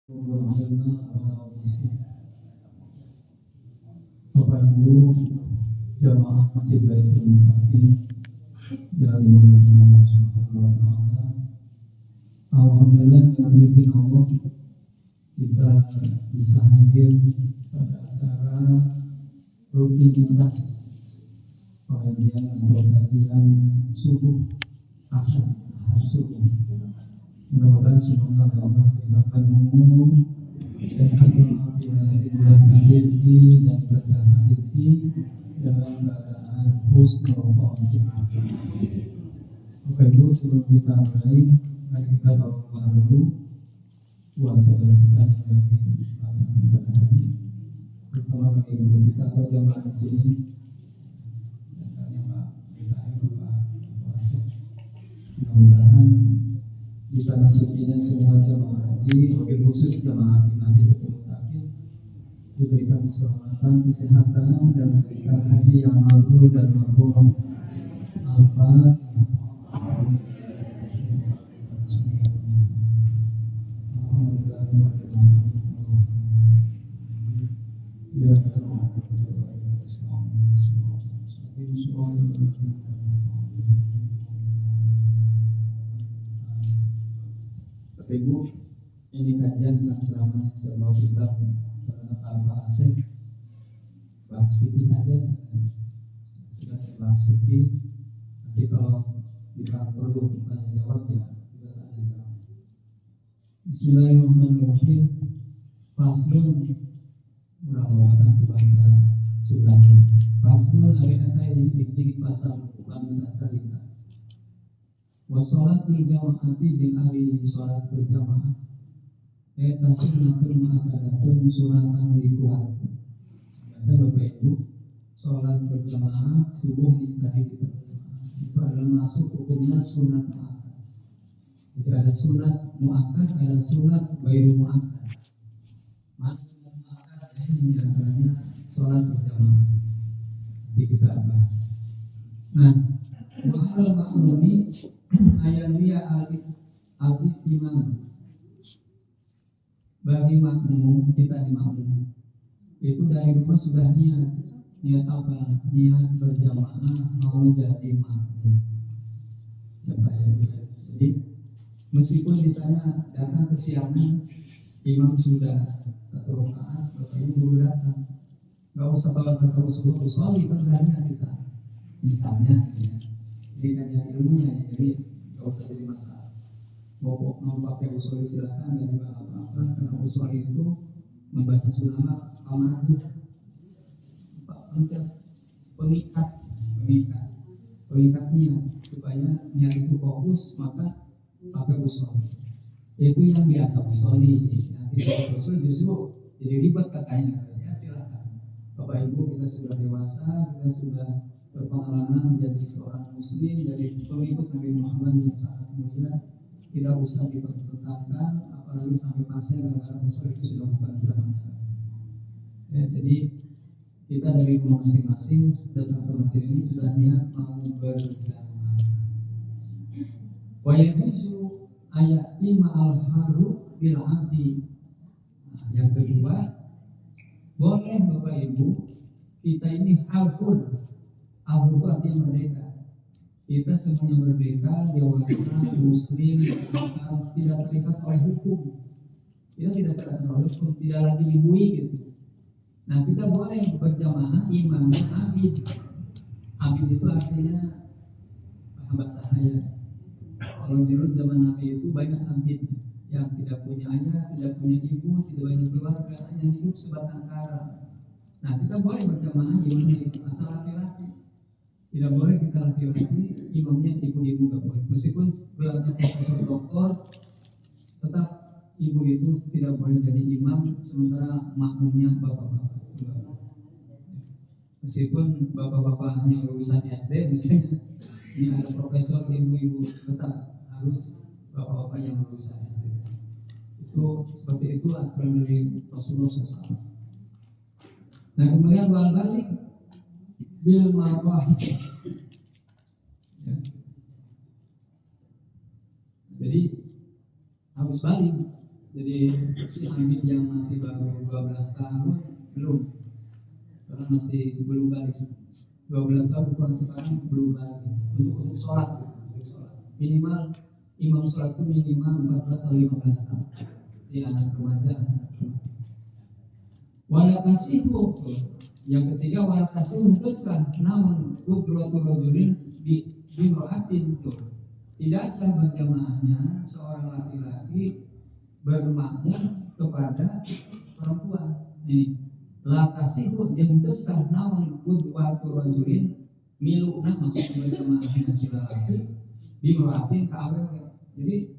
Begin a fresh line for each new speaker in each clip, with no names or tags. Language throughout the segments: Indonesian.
Bapak Ibu jamaah Masjid Baitul Muqaddim yang dimuliakan Allah Subhanahu wa taala. Alhamdulillah dengan izin Allah kita bisa hadir pada acara rutinitas pengajian atau kajian subuh asar subuh. Mudah-mudahan semoga Allah berikan umum sehat walafiat, rezeki dan berkah rezeki dalam keadaan husnul khotimah. Bapak Ibu, sebelum kita mulai, mari kita doa dulu buat saudara kita yang lagi melaksanakan ibadah haji, terutama bagi guru kita atau jamaah di sini. Dan kami Pak BKM, Bapak Wasek, mudah-mudahan bisa nasibinya semua jamaah haji, wabil khusus jamaah di Masjid Baitul Muqaddim diberikan keselamatan, kesehatan, dan diberikan haji yang mabrur dan mabrur. Al-Fatihah. Bapak Ibu, ini kajian bukan ceramah yang saya mau kita tanpa asing bahas fikih aja. Sudah saya bahas fikih, nanti kalau kita perlu tanya jawab ya kita tanya jawab. Bismillahirrahmanirrahim. Faslun, mudah-mudahan bahasa Sunda. Faslun hari ini di pasal pamisan salita. Wassalatul jamaati jeung ari salat berjamaah eta sunnatul muakkadatun sunatan dikuatkeun. Kata Bapak Ibu, salat berjamaah subuh istirahat kita itu adalah masuk hukumnya sunat muakkad. Jadi ada sunat muakkad, ada sunat ghairu muakkad. Mana sunat muakkad ini diantaranya salat berjamaah. Jadi kita bahas. Nah, ma'al ma'mumi ayat dia alif imam bagi makmum, kita di makmum itu dari rumah sudah niat apa? Niat berjamaah mau jadi makmum ya Pak ya. Jadi meskipun di sana datang kesiangan, imam sudah satu rakaat, Bapak Ibu baru datang, nggak usah bawa ke subuh soalnya kan udah niat di sana misalnya ya. Jadi kajian ilmunya ya, jadi nggak usah jadi masalah. Mau pakai usul silakan, nggak juga apa-apa, karena usul itu membaca ulama amanah pengikat niat supaya niat itu fokus, maka pakai usul. Itu yang biasa usul nanti usul justru jadi ribet katanya. Ya silakan Bapak Ibu, kita sudah dewasa, kita sudah berpengalaman menjadi seorang muslim, jadi pengikut Nabi Muhammad yang sangat mulia, tidak usah dipertentangkan, apalagi sampai pasien karena usul itu sudah bukan zamannya. Ya, jadi kita dari rumah masing-masing datang ke masjid ini sudah niat mau berjamaah. Wa yajuzu ayati ma'al haru bil abdi. Nah, yang kedua, boleh Bapak Ibu kita ini halful. Al-Hur itu artinya merdeka. Kita semuanya merdeka, dewasa, muslim, tidak terikat oleh hukum. Kita tidak terikat oleh hukum, tidak lagi dibui gitu. Nah, kita boleh berjamaah imamnya abid. Abid itu artinya hamba sahaya. Kalau dulu zaman Nabi itu banyak abid yang tidak punya ayah, tidak punya ibu, tidak banyak keluarga, hanya hidup sebatang kara. Nah, kita boleh berjamaah imamnya itu asal laki-laki. Tidak boleh kita laki-laki, imamnya ibu-ibu nggak boleh. Meskipun gelarnya profesor doktor, tetap ibu itu tidak boleh jadi imam, sementara makmumnya bapak-bapak. Meskipun bapak-bapak hanya lulusan SD, misalnya ini ada profesor ibu-ibu, tetap harus bapak-bapak yang lulusan SD. Itu seperti itu aturan dari Rasulullah SAW. Nah, kemudian wal balik bil marwah. Ya. Jadi harus balik Jadi si Hamid yang masih baru 12 tahun belum, karena masih belum balik. 12 tahun ukuran sekarang belum balik untuk sholat, minimal imam sholat itu minimal 14 atau 15 tahun si anak remaja. Walatasihu, yang ketiga walatasihu kesah namun kudratul rajulin bimra'atin, tidak sah berjamaahnya seorang laki-laki bermakmum kepada perempuan. Ini latasihu jeung teu sah naon kudratul rajulin miluna, maksudnya berjamaahnya si laki bimra'atin ka awewe. Jadi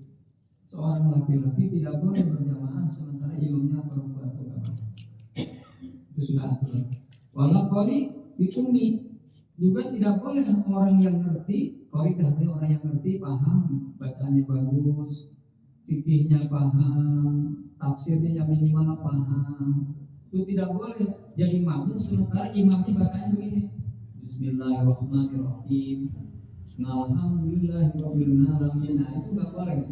seorang laki-laki tidak boleh berjamaah sementara imamnya perempuan. Itu sudah aturan. Walau qori bi ummi, juga tidak boleh orang yang ngerti, qori artinya orang yang ngerti, paham, bacanya bagus, fikihnya paham, tafsirnya yang minimal paham. Itu tidak boleh jadi makmum sementara imamnya bacanya begini. Bismillahirrahmanirrahim. Alhamdulillahirabbil alamin. Nah, itu enggak boleh.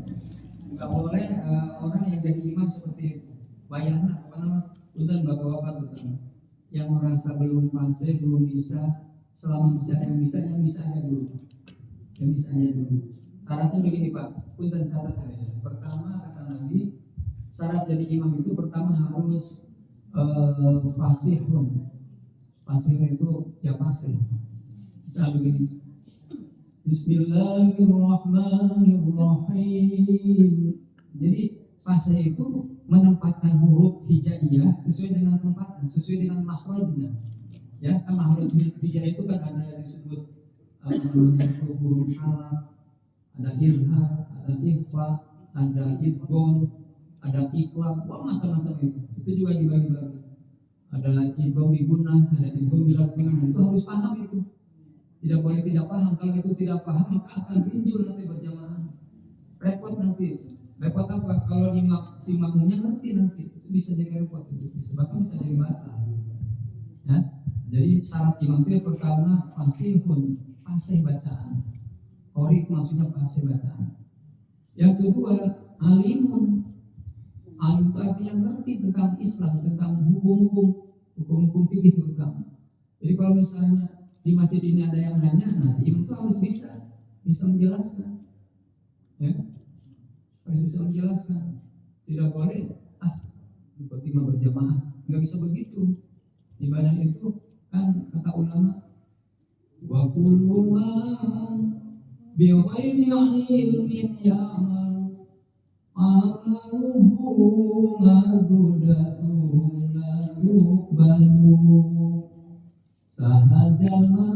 Enggak boleh orang yang jadi imam seperti itu. Bayangkan apa namanya? Udan bapak-bapak terutama yang merasa belum fase, belum bisa, selama masih ada yang bisa aja dulu. Yang bisa aja dulu. Syaratnya begini Pak, punten catat ya. Pertama kata Nabi, syarat jadi imam itu pertama harus fasihun. Fasihun itu ya fasih. Misalnya begini. Bismillahirrahmanirrahim. Jadi fasih itu menempatkan huruf hijaiyah sesuai dengan tempatan, sesuai dengan makhrajnya. Ya, kan makhraj hijaiyah itu kan ada yang disebut namanya itu huruf halaq, ada izhar, ada ikhfa, ada idgham, ada iqlab, macam-macam itu. Itu juga dibagi-bagi. Ada idgham bi gunnah, ada idgham bila gunnah. Itu harus paham itu. Tidak boleh tidak paham. Kalau itu tidak paham maka akan injur nanti berjamaah. Repot nanti. Repot apa? Kalau si makmumnya ngerti nanti itu bisa jadi repot, itu bahkan bisa jadi batal. Ya, jadi syarat imam itu yang pertama fasihun, fasih bacaan. Qori maksudnya fasih bacaan. Yang kedua alimun, alim itu artinya ngerti tentang Islam, tentang hukum fikih terutama. Jadi kalau misalnya di masjid ini ada yang nanya, nah si imam itu harus bisa menjelaskan. Ya. Harus bisa menjelaskan, tidak boleh tiba-tiba berjamaah, nggak bisa begitu. Ibadah itu kan kata ulama, wa kullu man bi ghairi ilmin ya'malu amaluhu mardudatun la yuqbalu. Sahajama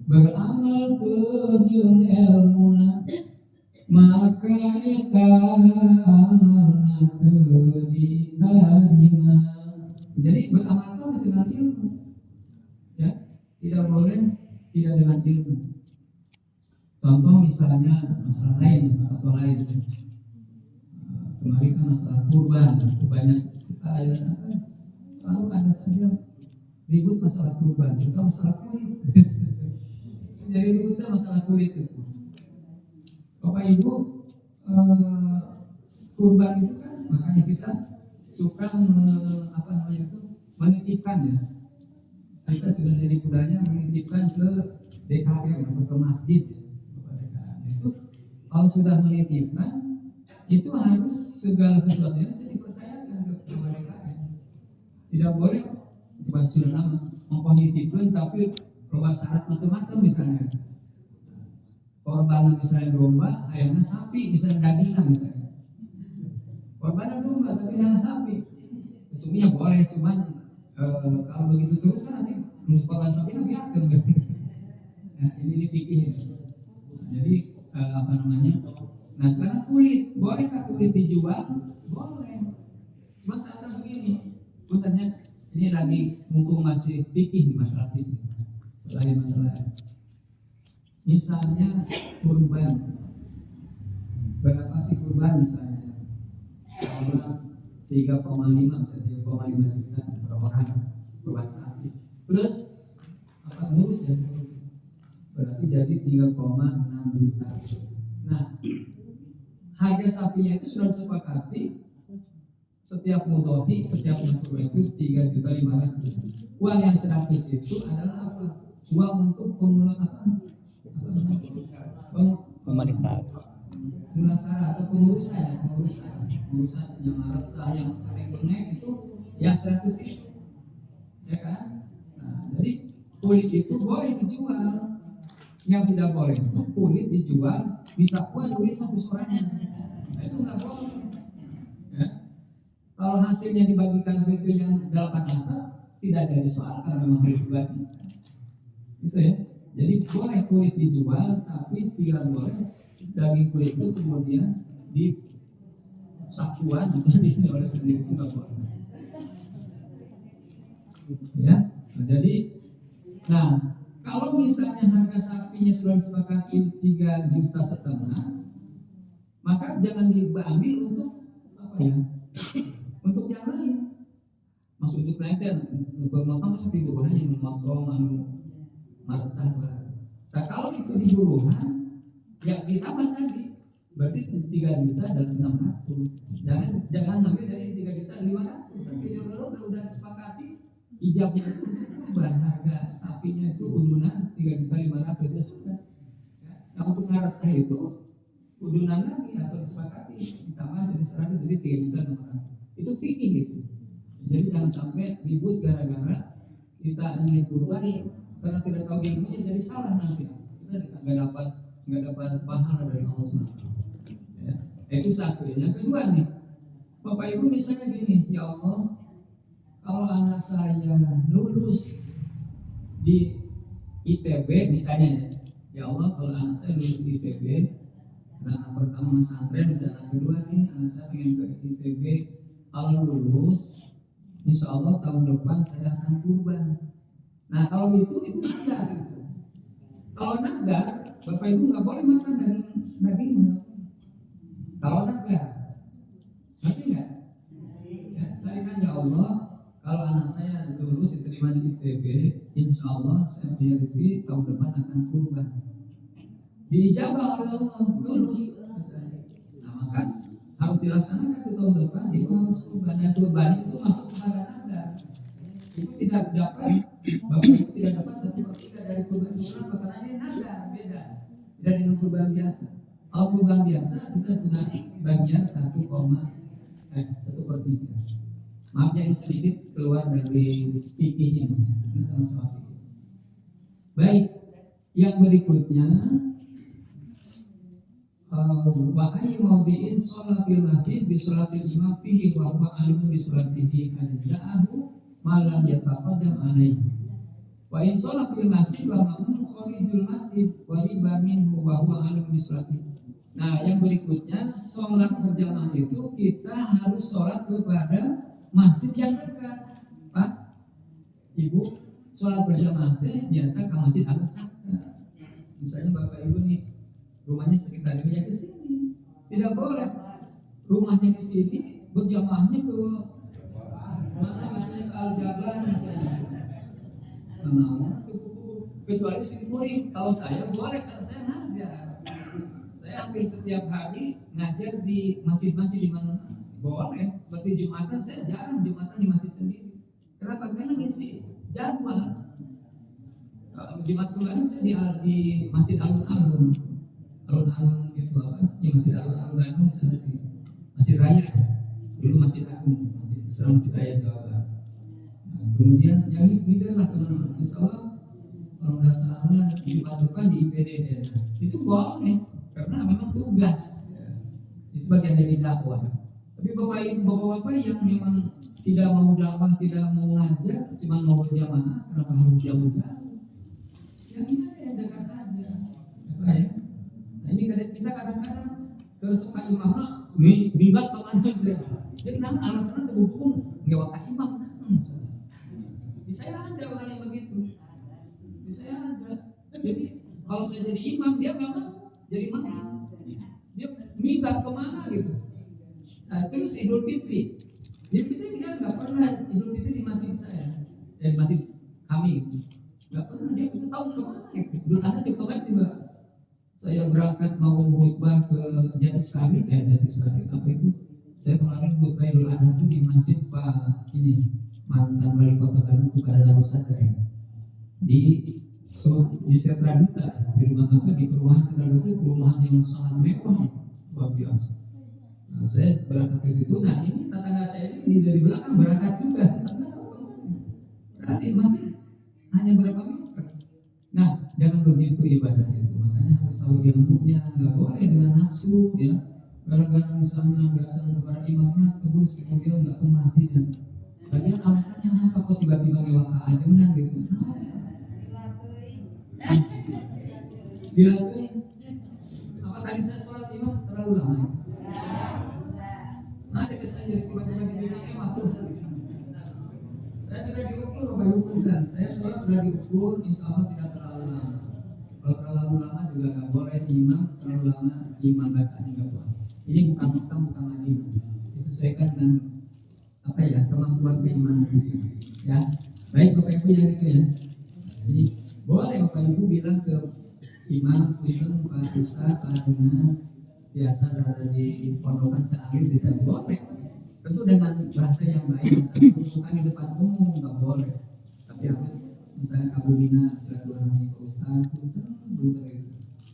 beramal kejeun ilmuna maka eta amanah diterima. Jadi beramal itu harus dengan ilmu, ya, tidak boleh tidak dengan ilmu. Contoh misalnya masalah lain, kemarin kan masalah kurban, banyak kita ada selalu ada saja ribut masalah kurban, terutama masalah kulit. Jadi ributnya masalah kulit itu. Bapak Ibu, kurban itu kan makanya kita suka menitipkan ya. Kita sudah jadi budaya menitipkan ke DKM atau ke masjid ya. Itu kalau sudah menitipkan itu harus segala sesuatunya harus dipercayakan ke DKM. Tidak boleh cuma sudah menitipkan tapi loba syarat macam-macam misalnya. Korban misalnya domba, ayamnya sapi, misalnya dagingnya misalnya. Korban domba tapi dengan sapi, sesungguhnya boleh, cuman kalau begitu terus kan nanti korban sapi biarkan. Nah, ini fikih. Jadi nah sekarang kulit, bolehkah kulit dijual? Boleh. Cuma saatnya begini, putarnya ini lagi mumpung masih fikih masalah fikih, selain masalah. Misalnya kurban, berapa sih kurban misalnya? Kalau 3,5 misalnya 3,5 juta per orang kurban sapi. Plus ngurus ya, berarti jadi 3,6 juta. Nah, harga sapinya itu sudah disepakati, setiap mudhoti, setiap makro itu 3.500.000. Uang yang 100 itu adalah apa? Uang untuk
Pemerintah.
pengurusan atau pengurusan yang marah yang naik itu yang 100 itu, ya kan? Nah, jadi kulit itu boleh dijual, yang tidak boleh itu kulit dijual bisa kuat duit satu sorenya, nah, itu nggak boleh. Ya. Kalau hasilnya dibagikan ke yang 8 asap tidak jadi soal karena memang harus dibagi, gitu ya. Jadi boleh kulit dijual, tapi tidak boleh daging kulit itu kemudian di sakuan atau oleh sendiri, itu nggak boleh. Ya, nah, jadi, nah kalau misalnya harga sapinya sudah disepakati 3,5 juta, maka jangan diambil untuk apa ya? Untuk yang lain. Maksud itu pelatihan untuk memotong sapi buruhan yang memotong marcah. Nah kalau itu di buruhan, ya ditambah tadi, berarti 3 juta dan 600. Jangan ambil dari 3.500.000. Tapi udah disepakati ijabnya itu untuk kurban, harga sapinya itu udunan 3.500.000 ya sudah. Nah untuk marcah itu udunan lagi atau disepakati ditambah dari 100 jadi 3.600.000. Itu fikih gitu. Jadi jangan sampai ribut gara-gara kita ingin kurban karena tidak tahu ilmunya jadi salah nanti. Kita nggak dapat pahala dari Allah SWT. Ya. Itu satu. Yang kedua nih, Bapak Ibu misalnya gini, ya Allah, kalau anak saya lulus di ITB misalnya, ya Allah kalau anak saya lulus di ITB, anak pertama pesantren, anak kedua nih anak saya pengen ke ITB, kalau lulus, insya Allah tahun depan saya akan kurban. Nah kalau itu nadar gitu. Kalau nadar, Bapak Ibu nggak boleh makan dagingnya. Kalau nadar, ngerti nggak? Ya, tadi kan ya Allah, kalau anak saya lulus diterima di ITB, insya Allah saya punya rezeki tahun depan akan kurban. Dijabah oleh Allah lulus. Nah maka harus dilaksanakan itu tahun depan, itu harus kurban, dan kurban itu masuk kepada nadar. Itu tidak dapat, Bapak Ibu tidak dapat 1/3 dari kurban itu. Kenapa? Karena ini nadar, beda dengan kurban biasa. Kalau kurban biasa kita punya bagian 1/3. Maaf ya sedikit keluar dari fikih ini sama-sama fikih. Baik, yang berikutnya wahai maudiin sholat fil masjid bi sholatil imam fihi wa huwa alimun bi sholatihi ajza'ahu malam yataqaddam alaihi wa in sholat fil masjid wa ma'mum kharijul masjid wa riba minhu wa huwa alimun bi sholatihi. Nah yang berikutnya sholat berjamaah itu kita harus sholat kepada masjid yang dekat. Pak Ibu sholat berjamaah ternyata ke masjid Al-Aqsa. Misalnya Bapak Ibu nih rumahnya sekitar ini ke sini, tidak boleh rumahnya di sini berjamaahnya ke mana, misalnya ke Al-Jabar misalnya. Nah, kecuali si murid. Kalau saya boleh, kalau saya ngajar, saya hampir setiap hari ngajar di masjid-masjid di mana boleh. Seperti Jumatan saya jarang Jumatan di masjid sendiri. Kenapa? Karena ngisi jadwal. Jumat kemarin saya di Masjid Alun-Alun itu apa? Ya Masjid Alun-Alun Bandung, Masjid Raya. Dulu Masjid Agung, sekarang Masjid Raya Jawa Barat. Nah, kemudian yang ini adalah teman-teman, insya Allah kalau nggak salah Jumat depan di IPD itu boleh karena memang tugas. Itu bagian dari dakwah. Tapi bapak-bapak yang memang tidak mau dakwah, tidak mau ngajar, cuma mau berjamaah, kenapa harus jauh-jauh? Yang kita ya dekat aja, apa ya? Nah ini kita kadang-kadang terus Pak Imam minggat kemana saja. Jadi nama alasan terhubung nggak wakil imam. Di saya ada orang yang begitu. Di saya ada. Jadi kalau saya jadi imam dia nggak mau jadi imam. Dia minggat kemana gitu. Nah, terus Idul Fitri dia nggak pernah Idul Fitri di masjid saya, masjid kami. Nggak pernah dia tahu kemana ya. Idul Adha juga kemarin juga saya berangkat mau khutbah ke Jatisari apa itu? Saya kemarin khutbah Idul Adha itu di masjid Pak ini mantan wali kota Bandung itu pada Darusada ya. Di Setraduta di rumah apa di perumahan Setraduta itu perumahan yang sangat mewah luar biasa. Nah, saya berangkat ke situ. Nah ini tetangga saya ini dari belakang berangkat juga. Berarti masih hanya berapa meter. Nah jangan begitu ibadah itu. Makanya harus tahu ilmunya. Nggak boleh dengan nafsu ya. Gara-gara misalnya nggak senang kepada imamnya terus kemudian nggak ke masjidnya. Bagian alasannya apa kok tiba-tiba lewat ajengan gitu. Dilakuin. Apa tadi saya sholat imam terlalu lama? Nah, ada saya jadi tiba-tiba dibilangnya waktu. Saya sudah diukur, Bapak saya sholat sudah diukur, insya Allah tidak terlalu lama. Kalau terlalu lama juga nggak boleh imam, terlalu lama imam bacanya nggak boleh. Ini bukan Islam, bukan lagi disesuaikan dengan apa ya kemampuan keimanan kita. Ya, baik Bapak Ibu yang itu ya. Jadi boleh Bapak Ibu bilang ke imam, punten Pak Ustaz, Pak Dengar, biasa berada di pondokan sealir di sana boleh. Tentu dengan bahasa yang baik, bukan di depan umum nggak boleh. Tapi harus misalnya Abu Bina, silaturahmi Pak Ustaz, punten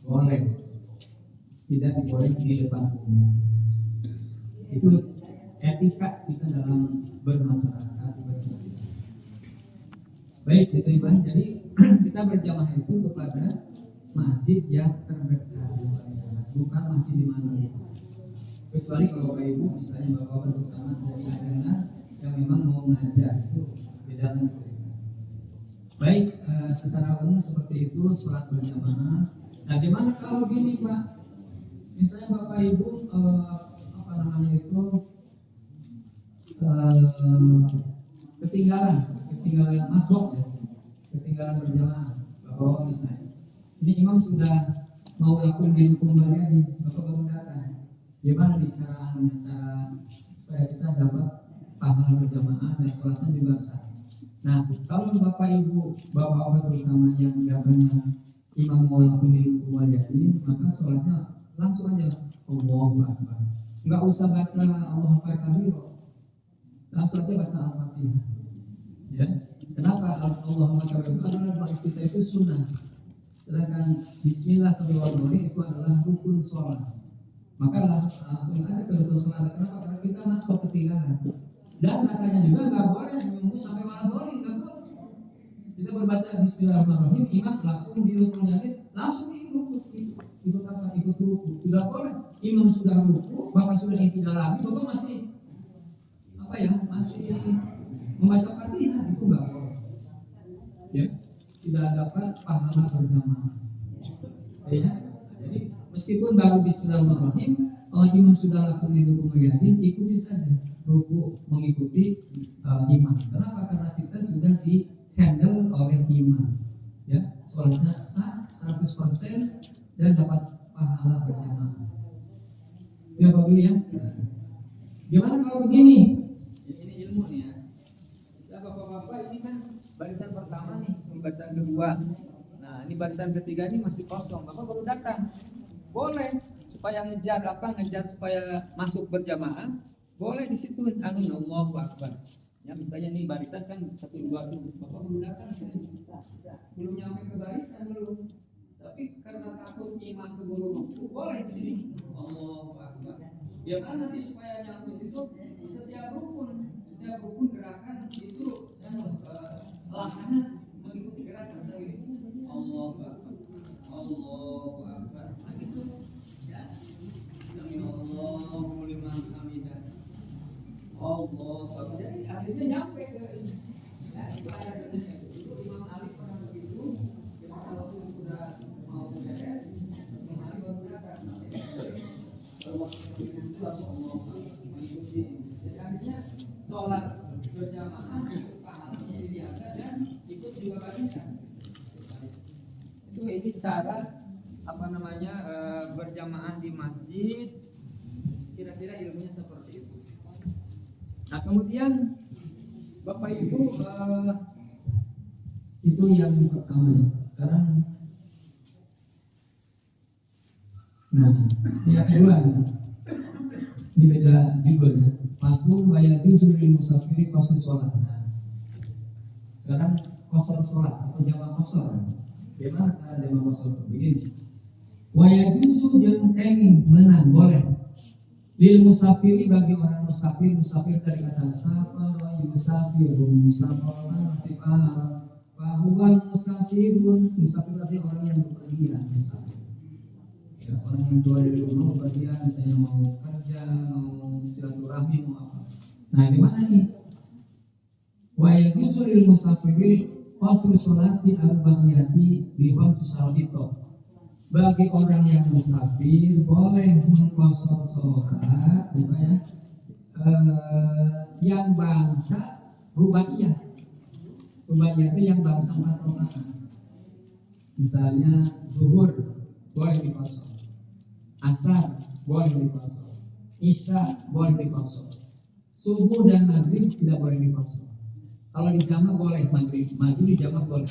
boleh. Tidak boleh di depan umum. Itu etika kita dalam bermasyarakat bersosial. Baik, diterima. Jadi kita berjamaah itu kepada masjid yang terdekat, bukan masjid di mana. Kecuali kalau Bapak Ibu misalnya Bapak terutama dari ajaran yang memang mau ngajar itu beda lagi. Baik, secara umum seperti itu sholat berjamaah. Nah, gimana kalau gini Pak? Misalnya Bapak Ibu apa namanya itu ketinggalan masuk ya, ketinggalan berjamaah Bapak misalnya ini imam sudah mau lakukan di hukum di Bapak baru datang, gimana nih cara supaya kita dapat pahala berjamaah dan sholatnya juga sah. Nah kalau Bapak Ibu bapak terutama yang datangnya imam mau lakukan di hukum maka sholatnya langsung aja Allahu Akbar, nggak usah baca Allahu Akbar kabir, langsung aja baca Al-Fatihah. Ya, kenapa Allahu Akbar itu adalah bagi kita itu sunnah, sedangkan Bismillah sallallahu alaihi itu adalah rukun sholat. Maka langsung aja ke rukun sholat. Kenapa? Karena kita masuk ketinggalan. Dan bacanya juga nggak boleh menunggu sampai malam boleh, nggak boleh. Kita berbaca Bismillahirrahmanirrahim, imam langsung di rukun langsung ikut apa? Ikut ruku. Tidak boleh. Imam sudah ruku, bapak sudah tidak lagi, bapak masih apa ya? Masih membaca Fatihah, itu enggak boleh. Ya, tidak dapat pahala berjamaah. Ya. Jadi meskipun baru Bismillahirrahmanirrahim, kalau imam sudah lakukan di ruku menjadi, ikuti saja ruku mengikuti imam. Kenapa? Karena kita sudah di handle oleh imam. Ya, sholatnya sah 100% dan dapat pahala berjamaah. Ya Bapak ya. Gimana kalau begini? Ini ilmu nih ya. Ya Bapak-bapak ini kan barisan pertama nih, barisan kedua. Nah ini barisan ketiga ini masih kosong. Bapak baru datang. Boleh supaya ngejar supaya masuk berjamaah. Boleh di situ Allahu Akbar. Ya misalnya nih barisan kan 1 2 tuh. Bapak baru datang sini. Belum nyampe ke barisan belum. Tapi karena takut imam keburu boleh di sini. Allahu Akbar. Biar nanti supaya nyampe situ setiap rukun gerakan itu langkahnya mengikuti gerakan tadi. Allahu Akbar. Allahu Akbar. Nah, gitu. Ya. Sami Allahu liman hamidah. Allahu Akbar. Jadi akhirnya nyampe ke ini. Ya, itu ada itu Imam Ali pernah begitu. Ketika Rasul sudah mau beres, Imam Ali baru datang. Waktu itu Allah mengikuti. Jadi akhirnya sholat berjamaah itu pahalanya biasa dan ikut juga barisan. Itu ini cara apa namanya berjamaah di masjid. Kira-kira ilmunya seperti itu. Nah kemudian Bapak Ibu itu yang pertama. Sekarang Nah, yang kedua nih, ini beda judulnya. Faslun wayatu suril musafiri faslun sholat. Nah, sekarang kosor sholat atau jamaah kosor. Gimana cara jamaah kosor? Begini. Wayatu jeung kenging menang boleh. Lil musafiri bagi orang musafir, musafir dari kata safar, musafir, musafir masih paham. Bahwa musafirun, musafir berarti orang yang bepergian, musafir. Ya, orang yang keluar dari rumah bepergian, misalnya mau kerja, mau silaturahmi, mau apa. Nah, di mana nih? Wa yajuzu lil musafiri qasru sholati arba'iyati bi khamsi salawat. Bagi orang yang musafir boleh mengqasar sholat, ya, yang bangsa rubaiyah. Rubaiyah itu yang bangsa 4 rakaat. Misalnya zuhur boleh dikosor, asar boleh dikosor, isya boleh dikosor, subuh dan maghrib tidak boleh dikosor. Kalau di jamak boleh maghrib di jamak boleh.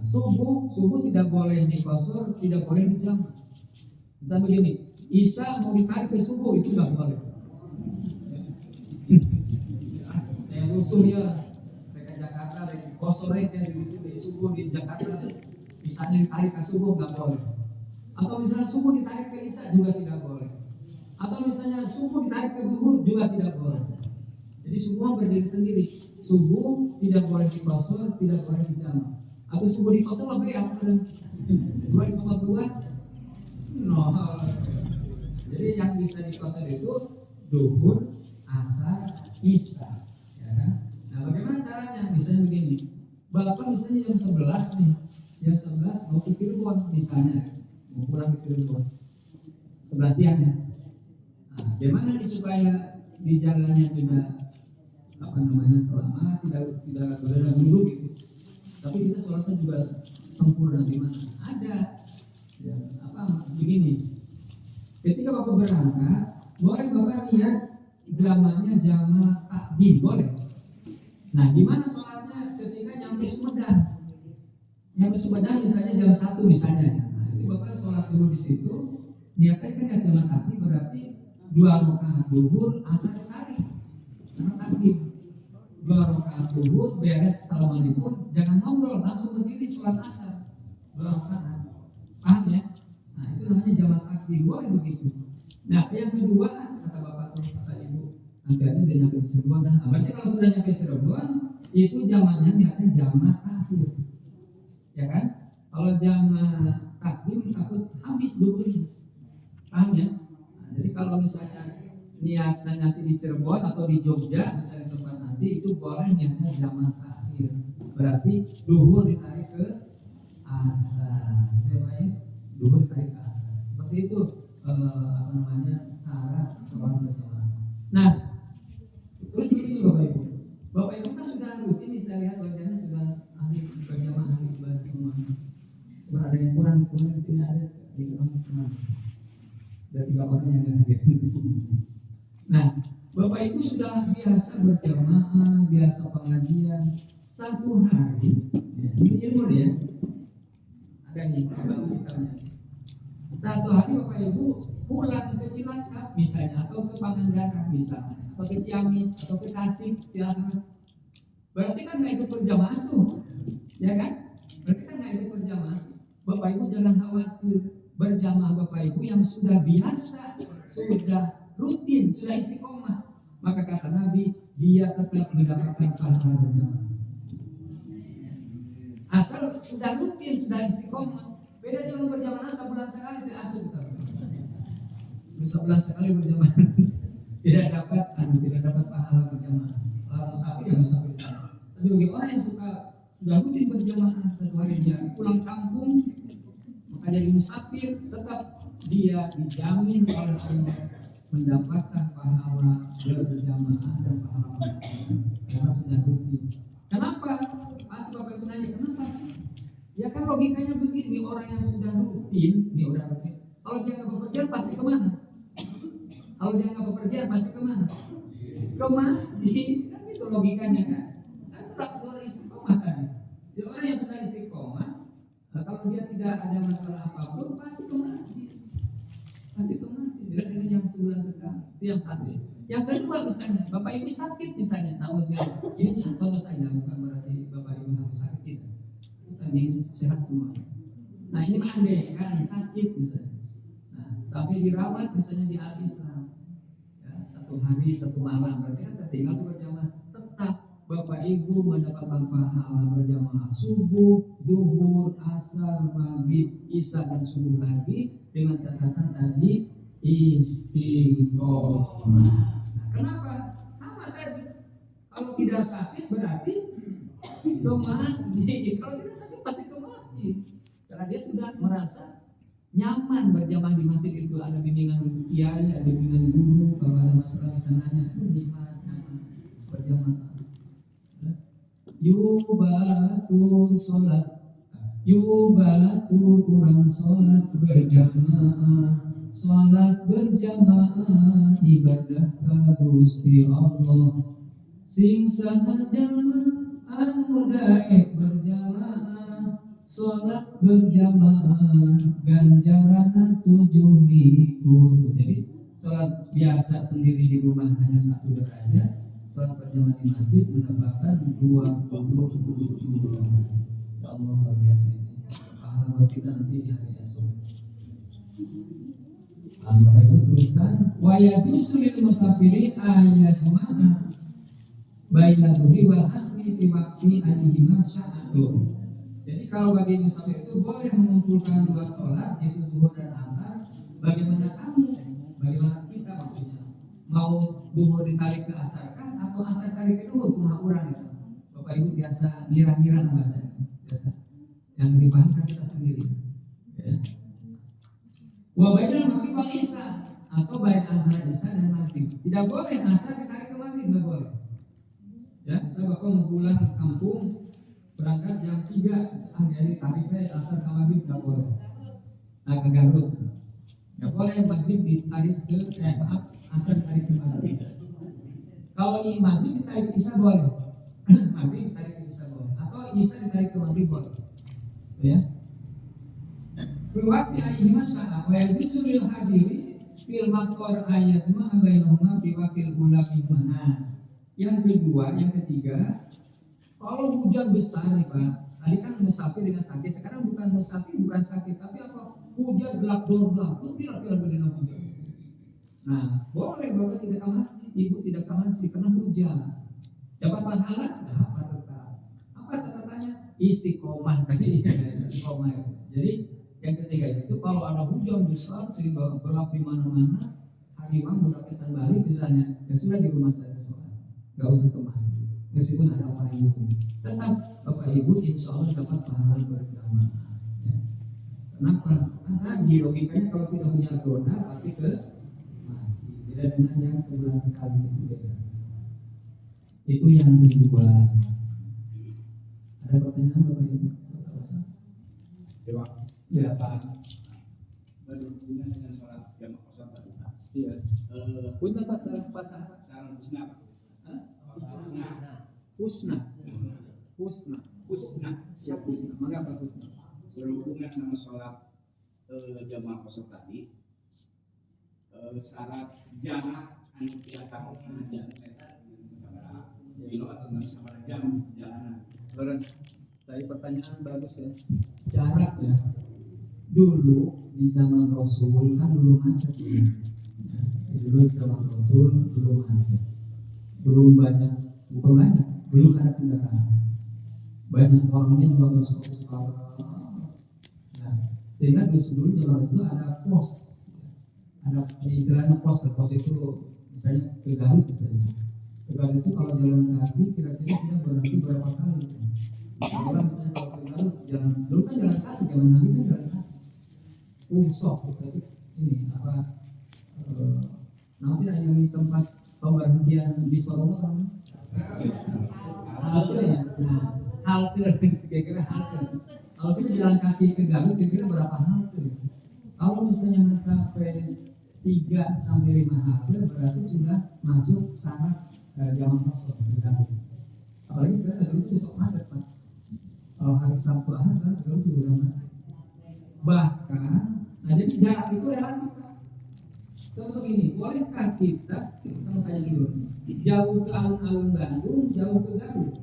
Subuh tidak boleh dikosor, tidak boleh di jamak. Kita begini, isya mau ditarik ke subuh itu nggak boleh. Saya rusuh ya, mereka Jakarta dari kosore dari subuh di Jakarta, misalnya ditarik ke subuh nggak boleh. Atau misalnya subuh ditarik ke isya juga tidak boleh. Atau misalnya subuh ditarik ke zuhur juga tidak boleh. Jadi semua berdiri sendiri. Subuh tidak boleh dikosor, tidak boleh dijamak. Atau subuh dikosor lebih apa? 2,2? No. Jadi yang bisa dikosor itu zuhur, asar, isya. Ya kan? Nah, bagaimana caranya? Misalnya begini. Bapak misalnya jam 11 nih. Jam 11 mau ke Cirebon misalnya. Mau pulang ke Cirebon 11 siang ya. Nah, gimana nih supaya di jalannya juga selamat, tidak berada dulu gitu. Tapi kita sholatnya juga sempurna gimana? Ada ya, begini. Ketika Bapak berangkat, boleh Bapak lihat jamaknya jamak takdim, boleh. Nah, gimana sholatnya ketika nyampe Sumedang? Nyampe Sumedang misalnya jam 1 misalnya. Nah, itu Bapak sholat dulu di situ. Niatnya kan ya jamak takdim berarti 2 rakaat zuhur, asar tarik. Karena takdim 2 rakaat zuhur beres salamanipun, jangan ngobrol, langsung berdiri sholat asar 2 rakaat. Paham ya? Nah, itu namanya jamak takdim, boleh begitu. Nah, yang kedua kata Bapak atau kata Ibu, nanti udah nyampe di Cirebon. Nah, berarti kalau sudah nyampe Cirebon, itu jamaknya niatnya jamak akhir. Ya kan? Kalau jamak takdim takut habis zuhurnya. Paham ya? Nah, jadi kalau misalnya niatnya nanti di Cirebon atau di Jogja, misalnya tempat nanti itu boleh niatnya jamak akhir. Berarti zuhur ditarik ke asar. Itu ya, zuhur ditarik ke asar. Seperti itu cara sholat berjamaah. Nah, terus begini Bapak Ibu. Bapak Ibu kan sudah rutin nih, saya lihat wajahnya sudah ahli berjamaah, ahli ibadah semuanya. Ada yang kurang di sini ada di orang teman. Ada 3 orang yang nggak hadir. Nah, Bapak Ibu sudah biasa berjamaah, biasa pengajian. Satu hari, ya, ini ilmu ya. Ada nih, satu hari Bapak Ibu pulang ke Cilacap misalnya, atau ke Pangandaran misalnya, atau ke Ciamis, atau ke Tasik, silakan. Berarti kan nggak ikut berjamaah tuh, ya kan? Berarti kan nggak ikut berjamaah. Bapak Ibu jangan khawatir, berjamaah Bapak Ibu yang sudah biasa, sudah rutin, sudah istiqomah. Maka kata Nabi, dia tetap mendapatkan pahala berjamaah. Asal sudah rutin, sudah istiqomah. Beda jangan berjamaah sebulan sekali tidak asuh kita. Sebulan sekali berjamaah tidak dapat pahala berjamaah. Kalau musafir ya musafir. Tapi bagi orang yang sudah rutin berjamaah, satu hari dia pulang kampung, maka jadi musafir, tetap dia dijamin oleh Allah mendapatkan pahala berjamaah dan pahala karena sudah rutin. Kenapa? Pasti Bapak Ibu nanya, kenapa sih? Ya kan logikanya begini, orang yang sudah rutin, ini udah rutin. Kalau dia nggak bepergian pasti kemana? Kalau dia nggak bepergian pasti kemana? Ke masjid, kan itu logikanya kan? Kan orang istiqomah kan? Jadi orang yang sudah istiqomah, kalau dia tidak ada masalah apapun pasti ke masjid. pasti ke masjid. Beda dengan yang sebulan sekali. Itu yang satu. Yang kedua misalnya, Bapak Ibu sakit misalnya, namun ini contoh saja, bukan berarti Bapak Ibu harus sakit tidak. Kita ingin sehat semuanya. Nah ini andai kan sakit misalnya. Nah sampai dirawat misalnya di Al-Islam, ya, 1 hari 1 malam, berarti kan tertinggal berjamaah. Tetap Bapak Ibu mendapatkan pahala berjamaah subuh, zuhur, asar, maghrib, isya dan subuh lagi dengan catatan tadi istiqomah. Nah, kenapa? Sama tadi. Kalau tidak sakit berarti ke masjid. Kalau tidak sakit pasti ke masjid. Karena dia sudah merasa nyaman berjamaah di masjid itu, ada bimbingan kiai, ada bimbingan guru, kalau ada masalah di sananya itu nyaman berjamaah. Yubatu kurang sholat berjamaah ibadah ka Gusti Allah sing saha jalma anu daek berjamaah sholat berjamaah ganjaran 7.000. Jadi sholat biasa sendiri di rumah hanya 1 derajat, sholat berjamaah di masjid mendapatkan 27 derajat. Ya Allah, luar biasa ini. Pahala buat kita nanti di hari esok. Bapak Ibu teruskan, wa yajuzu lil musafiri ayajma'a baina dhuhri wal asri fi waqti ayyihima sya'atun. Jadi kalau bagi musafir itu boleh mengumpulkan 2 sholat, yaitu zuhur dan asar. Bagaimana kamu? Bagaimana kita maksudnya? Mau zuhur ditarik ke asar kan, atau asar tarik ke zuhur? Kumaha urang itu. Bapak Ibu biasa ngira-ngira bahasanya. Biasa. Yang dipahami kita sendiri. Ya. Wa bainal maghrib wal isya, atau baik antara isya dan maghrib. Tidak boleh asar ditarik ke maghrib, tidak boleh. Ya, misal Bapak mau pulang kampung berangkat jam 3, dari tariknya asar ke maghrib tidak boleh. Nah, ke Garut. Tidak boleh maghrib ditarik ke asar ditarik ke maghrib. Kalau ini maghrib ditarik ke isya boleh. Maghrib ditarik ke isya boleh. Atau isya ditarik ke maghrib boleh. Ya. Waktu ayat masa, wa yajuzu lil hadiri fil maqar ayat ma bainahuma fi waqtil ulami mana. Yang kedua, yang ketiga, kalau hujan besar nih Pak, tadi kan musafir dengan sakit, sekarang bukan musafir, bukan sakit, tapi apa? Hujan gelap dorba, itu kira-kira benar hujan. Nah, boleh Bapak tidak ke masjid, Ibu tidak ke masjid karena hujan. Dapat pahala? Dapat tetap. Apa catatannya? Istiqomah tadi, istiqomah. Jadi yang ketiga itu kalau ada hujan besar sehingga berlap di mana-mana, hari imam udah kecan balik misalnya, ya sudah di rumah saja sholat, nggak usah ke masjid. Meskipun ada payung, tetap Bapak Ibu insya Allah dapat pahala berjamaah. Ya. Kenapa? Karena di logikanya kalau tidak punya roda pasti ke masjid. Beda dengan yang sebelah sekali itu beda. Itu yang kedua. Ada pertanyaan Bapak Ibu?
Terima
Ya Pak.
berhubungan dengan sholat jamaah kosong tadi.
Iya. Punten Pak, sareng pasah.
Sarang husna.
Husna. Husna.
Husna.
Ya husna. Mengapa husna?
Berhubungan sama sholat jamaah kosong tadi. Syarat jarak anu kita tahu jalan kereta sama kilo atau sama jam jalanan.
Terus tadi pertanyaan bagus ya. Jarak ya. Dulu di zaman Rasul kan belum macet ya. Dulu di zaman Rasul belum macet. Belum banyak, bukan banyak, belum ada kendaraan. Banyak orangnya juga masuk ke sekolah. Nah, sehingga dulu zaman itu ada pos. Ada istilahnya pos itu misalnya ke Garut misalnya. Ke Garut itu kalau jalan kaki kira-kira kita berhenti berapa kali? Kalau misalnya kalau ke Garut jalan, dulu kan jalan kaki, zaman Nabi kan jalan kaki. Usok itu ini apa? Nanti ada di tempat pemberhentian di Solo kan? Halte ya. Nah, halte kira-kira halte. Kalau kita jalan kaki ke Garut kira-kira berapa halte? Kalau misalnya mencapai 3 sampai 5 halte berarti sudah masuk syarat jalan kosong ke Garut. Apalagi sekarang Garut itu besok macet Pak. Kalau hari Sabtu Ahad sekarang Garut juga udah macet. Bahkan, nah jadi jarak itu relatif. Contoh gini, bolehkah kita tanya dulu, jauh ke alun-alun Bandung, jauh ke Garut?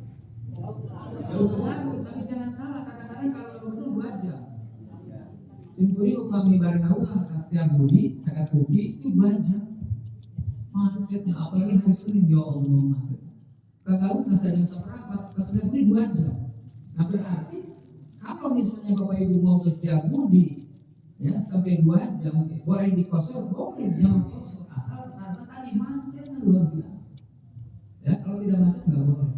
Jauh ke Garut, tapi jangan salah, kadang-kadang kalau betul 2 jam. Simpuri upami Barnaula, Kastia Budi, Cakat Budi, itu 2 jam. Macetnya, apalagi hari Senin, ya Allah macet. Ke Garut nggak jam seberapa, ke Setiabudi 2 jam. Nah berarti, kalau misalnya Bapak Ibu mau ke Setiabudi, ya sampai 2 jam, boleh dikosor, boleh jangan kosor, asal sana tadi macetnya luar biasa. Ya kalau tidak macet nggak boleh.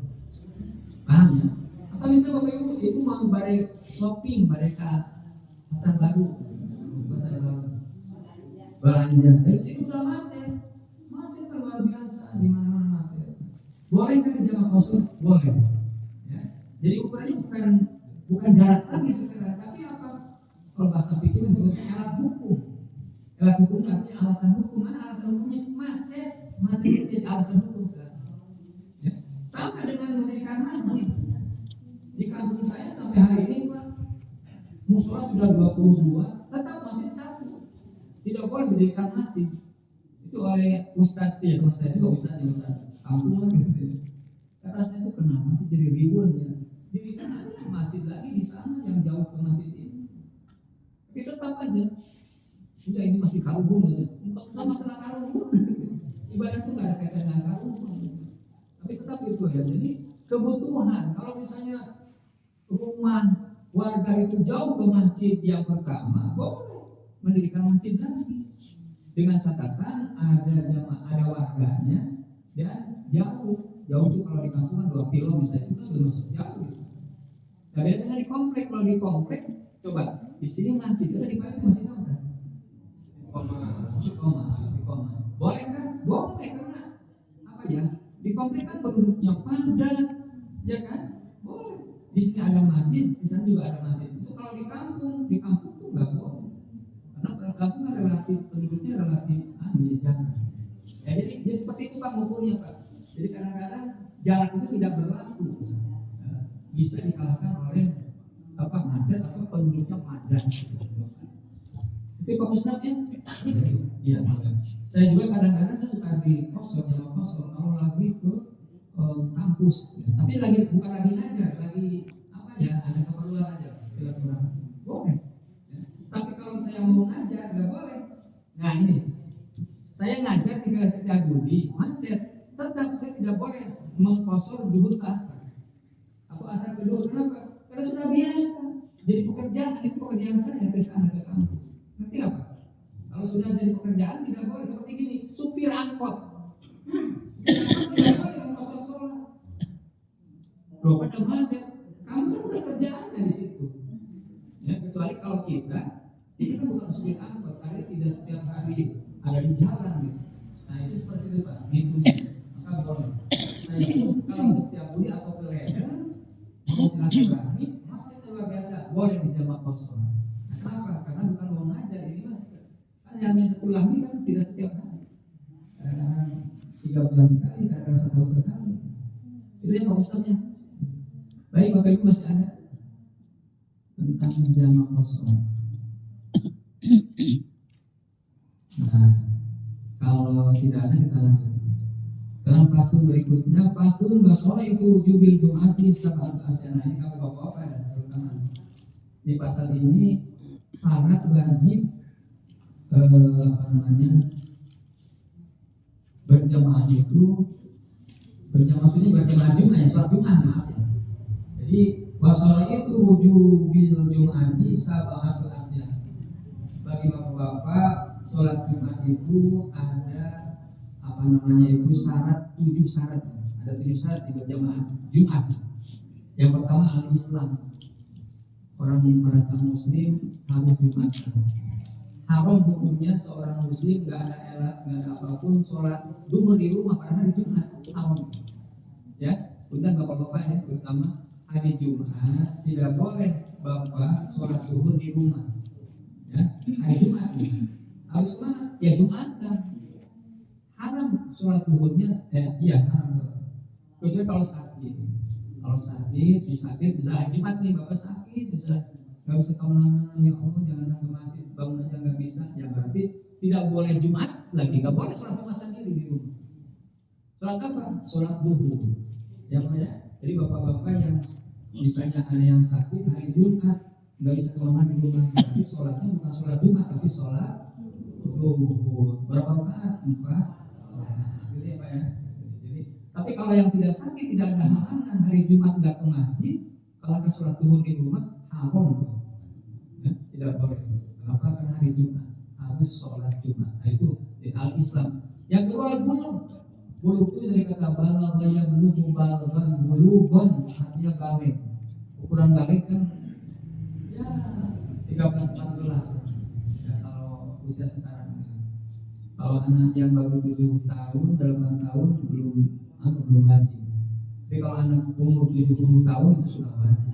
Paham ya? Atau misalnya Bapak Ibu mau bare shopping, bare ke pasar baru, belanja, dari situ sudah macet luar biasa, di mana macet. Boleh kan jangan kosor? Boleh. Ya. Jadi ukurannya bukan jarak lagi sekedar, tapi apa? Kalau bahasa pikir disebutnya alat hukum. Alat hukum artinya alasan hukum. Mana alasan hukumnya? Macet itu jadi alasan hukum. Ya. Sama dengan mendirikan masjid. Di kampung saya sampai hari ini Pak, musola sudah 22, tetap masjid 1. Tidak boleh didirikan masjid. Itu oleh Ustadz ya, teman saya juga Ustadz kampung gitu. Kata saya itu kenapa sih jadi ribut ya? Dirikan aja masjid lagi di sana yang jauh ke masjid ini. Tapi tetap aja. Udah ini masih karung aja. Untuk masalah karung, ibadah itu nggak ada kaitan dengan karung. Tapi tetap itu ya. Jadi kebutuhan. Kalau misalnya rumah warga itu jauh ke masjid yang pertama, boleh mendirikan masjid lagi. Dengan catatan ada jamaah, ada warganya dan jauh itu kalau di kampung 2 kilo misalnya, itu kan belum masuk jauh gitu. Tapi ada di komplek, kalau di komplek coba di sini masjid, kita di mana masjid apa? Istiqomah. Boleh kan? Boleh karena apa ya? Di komplek kan penduduknya padat, ya kan? Boleh. Di sini ada masjid, di sana juga ada masjid. Itu kalau di kampung tuh nggak boleh. Karena kampung kan relatif penduduknya relatif jarang. Ya, jadi seperti itu Pak ukurnya Pak. Jadi kadang-kadang jarak itu tidak berlaku. Bisa dikalahkan oleh macet atau penduduknya padat. Tapi Pak Ustadz ya, iya. Saya juga kadang-kadang saya suka di kosong kalau lagi ke kampus. Tapi bukan lagi ngajar, lagi apa ya? Ada keperluan aja, silaturahmi. Boleh. Ya. Tapi kalau saya mau ngajar nggak boleh. Nah ini, saya ngajar di Setiabudi, macet. Tetap saya tidak boleh mengkosor duhur ke asar atau asar ke duhur. Kenapa? Karena sudah biasa. Jadi pekerjaan saya ke sana ke kampus. Nanti apa? Kalau sudah jadi pekerjaan tidak boleh seperti gini. Supir angkot tidak boleh mengkosor sholat. Loh pada macet. Kamu kan udah kerjaannya di situ. Ya, kecuali kalau kita ini kan bukan supir angkot, karena tidak setiap hari ada di jalan gitu. Nah itu seperti itu Pak. Gitu. Maka boleh. Saya pun kalau ke Setiabudi atau ke Ledan mau silaturahmi, macet luar biasa. Boleh di jamaah kosong. Kenapa? Karena bukan mau ngajar ini Mas. Kan hanya silaturahmi kan tidak setiap hari. 13 kali, kadang 1 tahun sekali. Itu yang Pak Ustadznya. Baik Bapak Ibu masih ada tentang jamaah kosong. Nah, kalau tidak ada kita lanjut. Dalam fasul berikutnya, fasul basora itu jubil jumati sabat asyana. Ini kalau bapak-bapak ya, terutama di pasal ini syarat wajib berjamaah itu berjamaah ini berjamaah Jumat ya, sholat Jumat maaf ya. Jadi basora itu jubil jumati sabat asyana. Bagi bapak-bapak, sholat Jumat itu ada itu syarat 7 syarat. Ada 7 syarat di berjamaah Jumat. Yang pertama al-Islam. Orang yang merasa muslim harus Jumatan. Haram hukumnya seorang muslim gak ada elat, gak ada apapun sholat duhur di rumah pada hari Jumat. Haram. Ya, bukan bapak-bapak ya, terutama hari Jumat tidak boleh bapak sholat duhur di rumah. Ya, hari Jumat harus mana? Ya Jumatan. Haram sholat duhurnya, haram. Kecuali kalau sakit. Kalau sakit, bisa hari Jumat nih bapak sakit, bisa nggak bisa kemana-mana, ya Allah jangan ke masjid, bangun aja nggak bisa, ya berarti tidak boleh Jumat lagi, nggak boleh sholat Jumat sendiri di rumah. Sholat apa? Sholat duhur. Ya Pak ya. Jadi bapak-bapak yang misalnya ada yang sakit hari Jumat nggak bisa kemana di rumah, tapi sholatnya bukan sholat Jumat tapi sholat duhur. Berapa rakaat? 4. Gitu ya Pak ya. Jadi, tapi kalau yang tidak sakit tidak ada halangan hari Jumat nggak ke masjid, kalau ke sholat duhur di rumah haram. Ya, tidak boleh. Kenapa? Karena hari Jumat harus sholat Jumat. Nah, itu di al-Islam. Yang kedua bulug. Bulug itu dari kata balagha yablughu balaghan, bulughun artinya balik. Ukuran balik kan ya 13-14. Ya, kalau usia sekarang. Kalau anak yang baru 7 tahun, 8 tahun belum haji. Tapi kalau anak umur 70 tahun itu sudah wajib.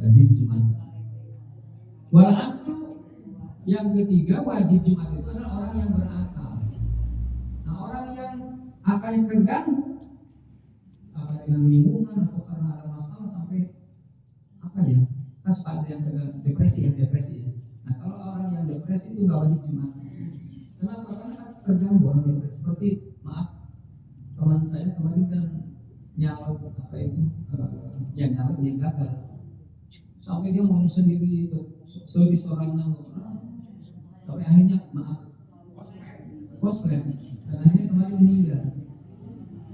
Wajib Jumat. Wal aqlu, yang ketiga wajib Jumat itu adalah orang yang berakal. Nah, orang yang akalnya terganggu apa dengan lingkungan atau karena ada masalah sampai apa ya? Pas ada yang depresi ya. Nah, kalau orang yang depresi itu nggak wajib Jumat. Kenapa? Karena kan terganggu orang depresi. Seperti maaf teman saya kemarin kan nyawa apa itu nyawa yang gagal sampai dia ngomong sendiri itu di seorang sampai akhirnya maaf kosret dan akhirnya kemarin meninggal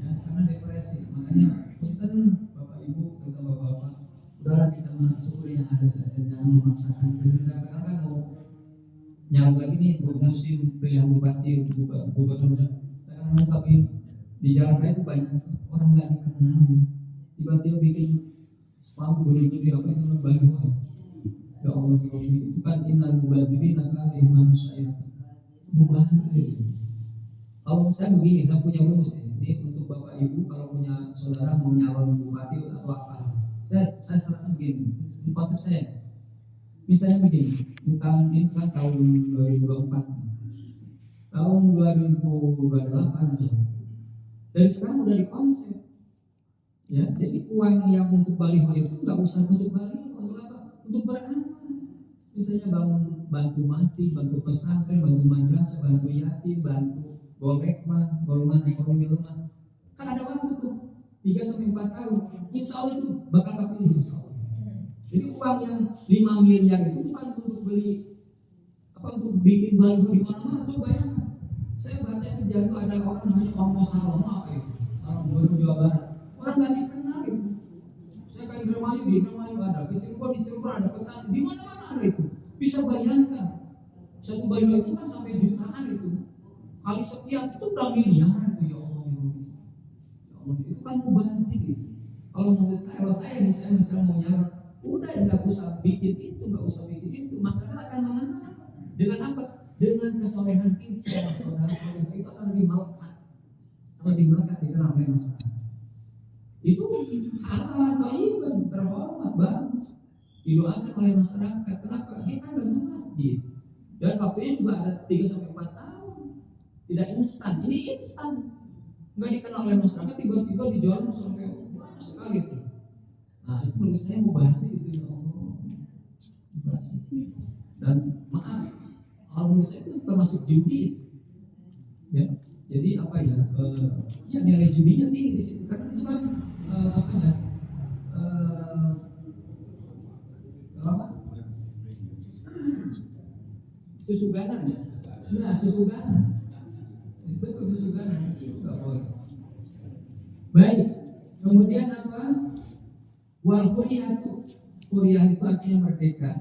ya, karena depresi. Makanya punten bapak ibu terutama bapak udahlah kita mensyukuri yang ada saja, jangan memaksakan kehendak. Sekarang kan mau nyalon lagi nih musim pilihan bupati gubernur sekarang tapi di jalan raya itu banyak orang nggak dikenal ya, tiba-tiba bikin sepatu gede-gede apa yang namanya baliho ya Allah itu kan innal mubadzirina kanu manusia mubadzir. Kalau misalnya begini, saya punya rumus ini untuk bapak ibu kalau punya saudara mau nyalon bupati atau apa, saya serahkan begini, konsep saya. Misalnya begini, ini kan tahun 2024, tahun 2028 dari sekarang udah dikonsep. Ya, jadi uang yang untuk baliho itu nggak usah untuk baliho, untuk apa? Untuk beramal. Misalnya bantu masjid, bantu pesantren, bantu madrasah, bantu yatim, bantu golongan ekonomi lemah. Kan ada waktu tuh 3-4 tahun. Insya Allah itu bakal kepilih insya Allah. Jadi uang yang 5 miliar itu bukan untuk beli apa, untuk bikin baliho di mana-mana. Coba ya, saya baca itu jatuh ada orang namanya Om Salomo apa itu, orang Gubernur Jawa Barat. Orang nggak dikenal itu. Saya kayak di Indramayu ada, di Cirebon ada, Bekasi, di mana-mana ada itu. Bisa bayangkan, satu baliho itu kan sampai jutaan itu. Kali sekian itu udah miliaran itu ya Allah. Ya Allah itu kan mubazir gitu. Kalau menurut saya, kalau saya misalnya mau nyalon, udah nggak usah bikin itu, masyarakat akan mengenal dengan apa? Dengan kesolehan kita, saudara itu akan lebih melekat di dalam masyarakat. Itu halal, baik, terhormat, bagus, didoakan oleh masyarakat. Kenapa? Kita bantu masjid dan waktunya juga ada 3-4 tahun, tidak instan. Ini instan, nggak dikenal oleh masyarakat, tiba-tiba dijual sampai banyak sekali itu. Nah itu menurut saya mau bahas itu ya Allah, bahas. Dan maaf, menurut saya itu termasuk judi, ya. Jadi apa ya? Ya nilai judinya tinggi di situ karena itu kan apa ya? Apa? Susu ganan ya. Nah susu ganan, betul susu ganan itu nggak boleh. Baik, kemudian apa? Wal kuliah itu artinya merdeka.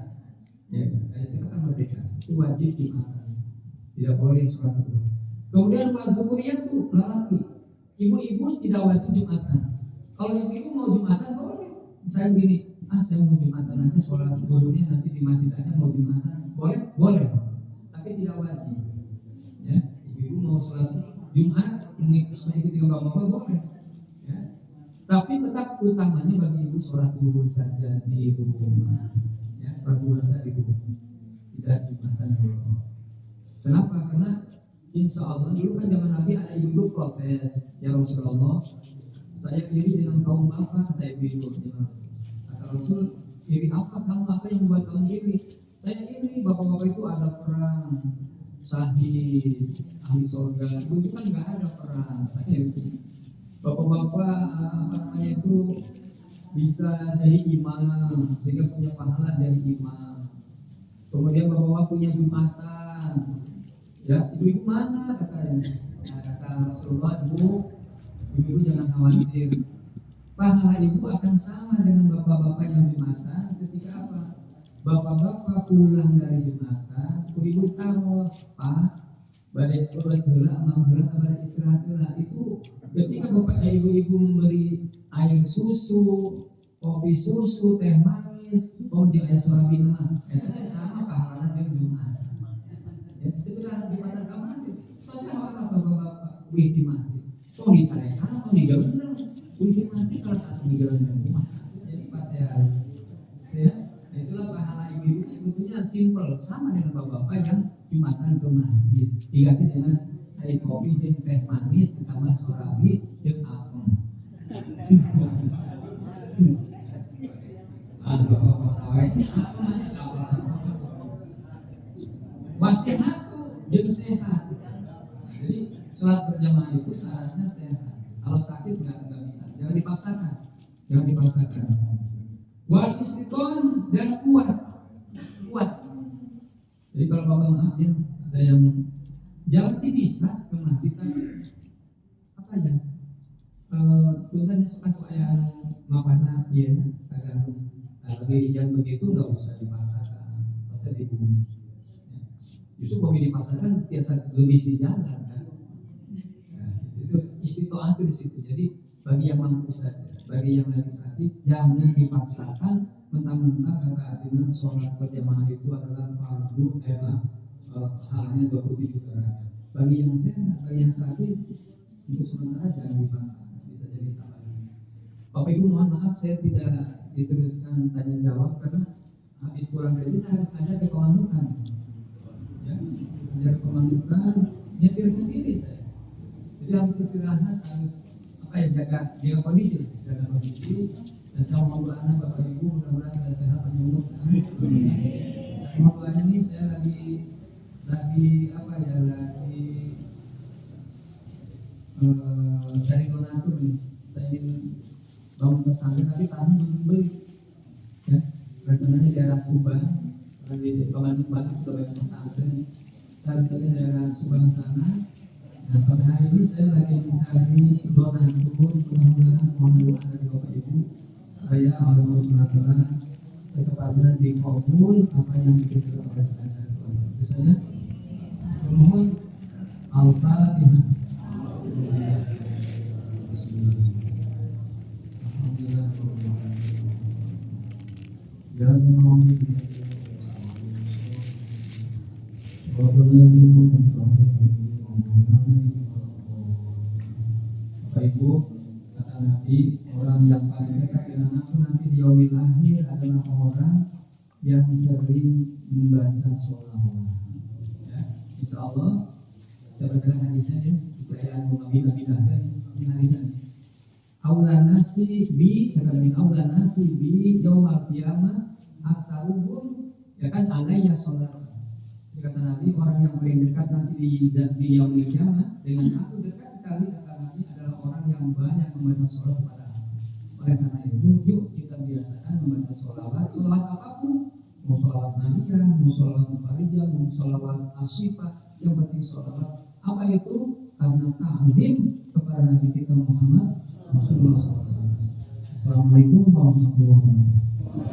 Ya, itu kan merdeka. Itu wajib dimakan. Tidak boleh sholat dua. Kemudian wal kuliah itu lelaki. Ibu-ibu tidak wajib Jumatan. Kalau ibu-ibu mau Jumatan boleh. Misalnya begini, saya mau Jumatan aja, sholat dulunya nanti di masjid aja mau Jumatan. Boleh. Tapi tidak wajib. Ya, ibu-ibu mau sholat Jumat, mengikuti bapak-bapak boleh. Tapi tetap utamanya bagi ibu sholat duhur saja di rumah, ya, sholat duhur saja di rumah, tidak Jumatan dulu. Kenapa? Karena insya Allah dulu kan zaman Nabi ada ibu protes, ya Rasulullah, saya iri dengan kaum bapak, kata ibu. Kata Rasul, iri apa kamu, apa yang membuat kamu iri? Saya iri bapak-bapak itu ada perang, sahih, ahli surga itu kan nggak ada perang. Bapak-bapak apa namanya itu bisa jadi imam sehingga punya pahala dari imam. Kemudian bapak-bapak punya jumatan, ya itu mana katanya? Nah, kata Rasulullah, ibu jangan khawatir, pahala ibu akan sama dengan bapak-bapak yang jumatan ketika apa? Bapak-bapak pulang dari jumatan, ibu tahu pak, badai urat gula, enam gula, kabar istirahat gula itu ketika bapak ibu-ibu memberi air susu, kopi susu, teh manis, kemudian air sorabina, itu sama pahala dengan jumatan. Ya, itu kan jumatan kamu masih, sama orang bapak-bapak, wih di masjid, kok ditarekan, kok digaulkan, wih di masjid kalau tak digaulkan rumah, jadi pas saya, ya. Itulah pahala ibu-ibu sebetulnya simple, sama dengan bapak-bapak yang jumatan ke masjid, diganti dengan saya kopi dan teh manis ditambah sorabi dan apem. Wasihat tuh jadi sehat. Jadi sholat berjamaah itu syaratnya sehat. Kalau sakit nggak bisa, jangan dipaksakan, jangan dipaksakan. Wal istiqon dan kuat. Jadi kalau bapak maaf ya, ada yang jalan sih bisa ke masjid tapi apa ya? Tuhan supaya mapana iya agak tapi yang begitu nggak usah dipaksakan, nggak usah dibumi. Justru kalau dipaksakan biasa lebih di jalan kan. Nah, itu istiqoah itu di situ. Jadi bagi yang mampu saja. Bagi yang lagi sakit jangan dipaksakan mentang-mentang kata artinya sholat berjamaah itu adalah fardu halnya 27 derajat. Bagi yang sehat, bagi yang sakit untuk sementara jangan dipaksakan, bisa jadi tambah. Bapak Ibu mohon maaf saya tidak diteruskan tanya jawab karena habis kurang dari saya harus ada ke komandukan. Ya, ada komandukan nyetir sendiri saya. Jadi harus istirahat, harus jaga kondisi, dan saya mau doakan Bapak Ibu mudah-mudahan saya sehat panjang umur. Dan mau doanya ini saya lagi cari donatur nih, saya ingin bangun pesantren tapi tanahnya belum beli, ya rencananya daerah Subang, di Bandung sudah banyak pesantren, saya di daerah Subang sana. Dan sampai hari ini saya lagi mencari donatur, mudah-mudahan mohon doa dari Bapak Ibu saya Allah SWT secepatnya dikabul apa yang diberikan oleh saya. Itu saya mohon Al-Fatihah. Bapak Ibu, kata Nabi, orang yang paling dekat dengan aku nanti di yaumil akhir adalah orang yang sering membaca sholawat. Ya, insya Allah saya bacakan hadisnya ya, saya mau ngambil dan ini hadisnya. Aulan nasi bi, kata Nabi, aulan nasi bi yaumil qiyamah aktaruhum, ya kan alaiya sholat. Kata Nabi, orang yang paling dekat nanti di yaumil qiyamah dengan aku dekat sekali, kata Nabi, adalah orang yang banyak membaca sholawat kepada aku. Oleh karena itu, yuk kita biasakan membaca sholawat apapun, mau sholawat nabiyah, mau sholawat mufarijah, mau sholawat asyifah, yang penting sholawat. Apa itu? Karena ta'zim kepada Nabi kita Muhammad Rasulullah SAW. Assalamualaikum warahmatullahi wabarakatuh.